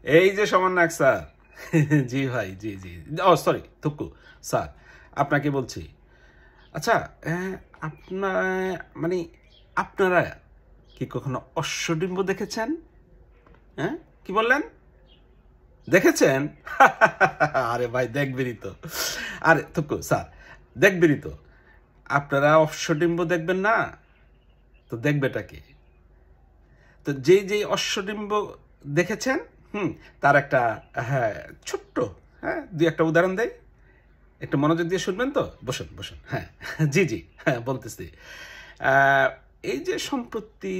এই যে সমন্বয়ক স্যার। জি ভাই, জি জি। ও সরি থুকু স্যার, আপনাকে বলছি। আচ্ছা, আপনার মানে আপনারা কি কখনো অশ্বডিম্ব দেখেছেন? হ্যাঁ, কি বললেন? দেখেছেন? আরে ভাই দেখবেনই তো। আরে থুকু স্যার, দেখবেনই তো। আপনারা অশ্বডিম্ব দেখবেন না তো দেখবেটা কি? তো যেই অশ্বডিম্ব দেখেছেন, তার একটা, হ্যাঁ, ছোট্ট, হ্যাঁ, দুই একটা উদাহরণ দেয়। একটু মনোযোগ দিয়ে শুনবেন তো? বসুন বসুন। হ্যাঁ, জি জি, হ্যাঁ বলতেছি। এই যে সম্প্রতি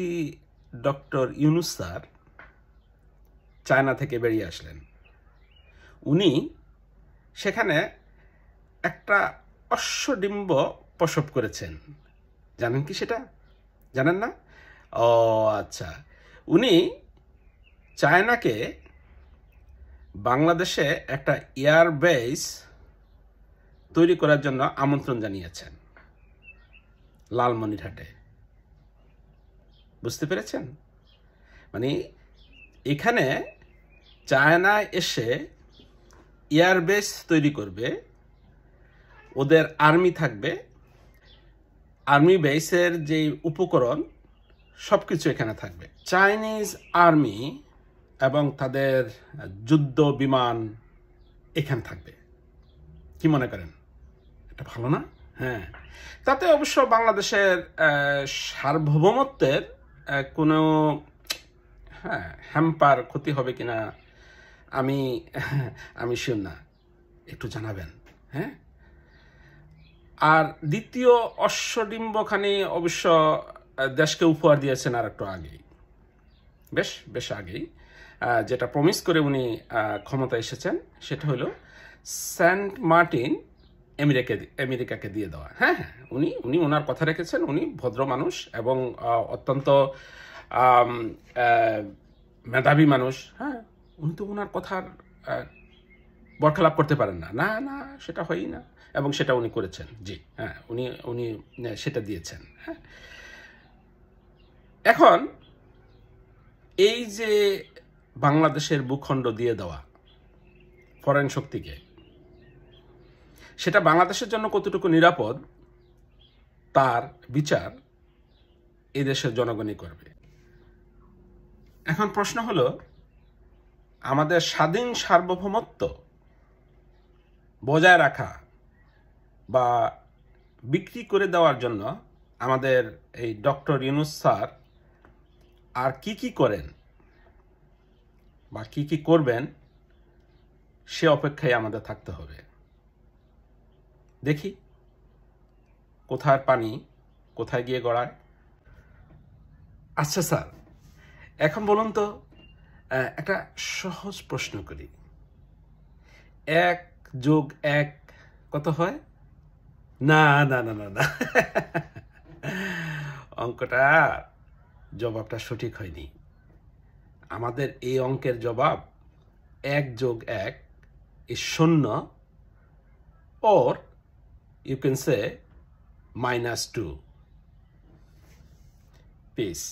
ডক্টর ইউনুস স্যার চায়না থেকে বেরিয়ে আসলেন, উনি সেখানে একটা অশ্বডিম্ব প্রসব করেছেন। জানেন কি সেটা? জানেন না? ও আচ্ছা। উনি চায়নাকে বাংলাদেশে একটা এয়ারবেস তৈরি করার জন্য আমন্ত্রণ জানিয়েছেন লালমনিরহাটে। বুঝতে পেরেছেন? মানে এখানে চায়না এসে এয়ারবেস তৈরি করবে, ওদের আর্মি থাকবে, আর্মি বেসের যে উপকরণ সব কিছু এখানে থাকবে। চাইনিজ আর্মি এবং তাদের যুদ্ধ বিমান এখানে থাকবে। কি মনে করেন? এটা ভালো না? হ্যাঁ, তাতে অবশ্য বাংলাদেশের সার্বভৌমত্বের কোনো, হ্যাঁ, হ্যাম্পার ক্ষতি হবে কিনা আমি আমি শিওর না, একটু জানাবেন। হ্যাঁ, আর দ্বিতীয় অশ্বডিম্বখানি অবশ্য দেশকে উপহার দিয়েছেন আর একটু আগেই, বেশ আগেই, যেটা প্রমিস করে উনি ক্ষমতায় এসেছেন, সেটা হলো সেন্ট মার্টিন আমেরিকাকে দিয়ে দেওয়া। হ্যাঁ হ্যাঁ, উনি ওনার কথা রেখেছেন। উনি ভদ্র মানুষ এবং অত্যন্ত মেধাবী মানুষ। হ্যাঁ, উনি তো ওনার কথার বরখেলাপ করতে পারেন না, না না, সেটা হয়ই না, এবং সেটা উনি করেছেন। জি হ্যাঁ, উনি সেটা দিয়েছেন। হ্যাঁ, এখন এই যে বাংলাদেশের ভূখণ্ড দিয়ে দেওয়া ফরেন শক্তিকে, সেটা বাংলাদেশের জন্য কতটুকু নিরাপদ তার বিচার এই দেশের জনগণই করবে। এখন প্রশ্ন হলো, আমাদের স্বাধীন সার্বভৌমত্ব বজায় রাখা বা বিক্রি করে দেওয়ার জন্য আমাদের এই ডক্টর ইউনুস স্যার আর কি করেন বা কি করবেন, সে অপেক্ষায় আমাদের থাকতে হবে। দেখি কোথায় পানি কোথায় গিয়ে গড়ায়। আচ্ছা স্যার, এখন বলুন তো, একটা সহজ প্রশ্ন করি। 1+1 কত হয়? না না না না না, অঙ্কটা জবাবটা সঠিক হয়নি। আমাদের এই অঙ্কের জবাব 1+1 is 0, or you can say -2. Peace.